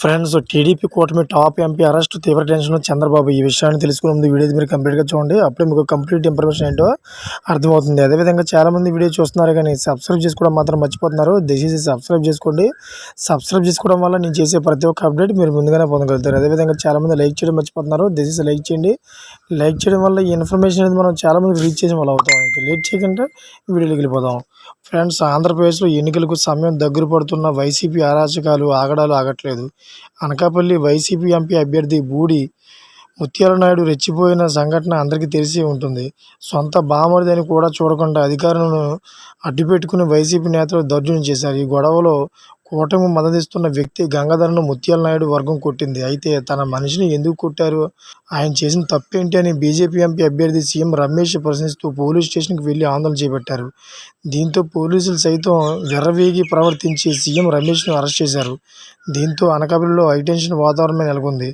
Friends, TDP కూటమి top MP arrest తీవ్ర tension Chandrababu. ఈ విషయాన్ని తెలుసుకునే ముందు వీడియో మీరు కంప్లీట్గా చూడండి. అప్పుడే మీకు కంప్లీట్ ఇన్ఫర్మేషన్ ఏంటో అర్థమవుతుంది. అదేవిధంగా చాలామంది వీడియో చూస్తున్నారు కానీ సబ్స్క్రైబ్ చేసుకోవడం మాత్రం మర్చిపోతున్నారు. దయచేసి సబ్స్క్రైబ్ చేసుకోండి. సబ్స్క్రైబ్ చేసుకోవడం వల్ల నేను చేసే ప్రతి ఒక్క అప్డేట్ మీరు ముందుగానే పొందగలుగుతారు. అదేవిధంగా చాలామంది లైక్ చేయడం మర్చిపోతున్నారు. దయచేసి లైక్ చేయండి. లైక్ చేయడం వల్ల ఈ ఇన్ఫర్మేషన్ అనేది మనం చాలామంది రీచ్ చేసిన వాళ్ళు అవుతాం. ఇంకా లేట్ చేయకుండా వీడియోకి వెళ్ళిపోదాం. ఫ్రెండ్స్, ఆంధ్రప్రదేశ్లో ఎన్నికలకు సమయం దగ్గర పడుతున్న వైసీపీ అరాచకాలు ఆగడాలు ఆగట్లేదు. అనకాపల్లి వైసీపీ ఎంపీ అభ్యర్థి బూడి ముత్యాల నాయుడు రెచ్చిపోయిన సంఘటన అందరికీ తెలిసే ఉంటుంది. సొంత బామర్ది అని కూడా చూడకుండా అధికారులను అడ్డుపెట్టుకుని వైసీపీ నేతలు దౌర్జన్యం చేశారు. ఈ గొడవలో కూటమి మద్దతిస్తున్న వ్యక్తి గంగాధర్ను ముత్యాల నాయుడు వర్గం కొట్టింది. అయితే తన మనిషిని ఎందుకు కొట్టారు, ఆయన చేసిన తప్పేంటి అని బీజేపీ ఎంపీ అభ్యర్థి సీఎం రమేష్ ప్రశ్నిస్తూ పోలీస్ స్టేషన్కి వెళ్లి ఆందోళన చేపట్టారు. దీంతో పోలీసులు సైతం విర్రవీగి ప్రవర్తించి సీఎం రమేష్ను అరెస్ట్ చేశారు. దీంతో అనకాపల్లిలో హైటెన్షన్ వాతావరణం నెలకొంది.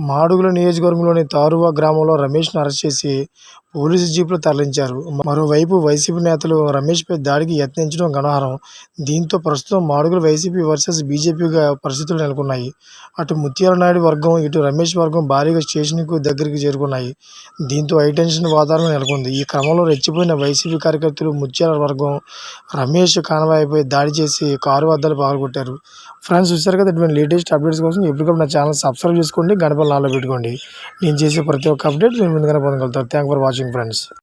మాడుగుల నియోజకవర్గంలోని తారువా గ్రామంలో రమేష్ను అరెస్ట్ చేసి పోలీసు జీపులో తరలించారు. మరోవైపు వైసీపీ నేతలు రమేష్పై దాడికి యత్నించడం గమనార్హం. దీంతో ప్రస్తుతం మాడుగుల వైసీపీ వర్సెస్ బీజేపీగా పరిస్థితులు నెలకొన్నాయి. అటు ముత్యాల నాయుడు వర్గం, ఇటు రమేష్ వర్గం భారీగా స్టేషన్కు దగ్గరికి చేరుకున్నాయి. దీంతో హైటెన్షన్ వాతావరణం నెలకొంది. ఈ క్రమంలో రెచ్చిపోయిన వైసీపీ కార్యకర్తలు ముత్యాల వర్గం రమేష్ కాన్వాయ్పై దాడి చేసి కారు అద్దాలు పగలగొట్టారు. ఫ్రెండ్స్, చూసారు కదా, ఇటువంటి లేటెస్ట్ అప్డేట్స్ కోసం ఎప్పటికప్పుడు నా ఛానల్ సబ్స్క్రైబ్ చేసుకోండి, గడపలు నాలో పెట్టుకోండి. నేను చేసే ప్రతి ఒక్క అప్డేట్ మీరు ముందుగానే పొందగలుగుతారు. Thank for watching friends.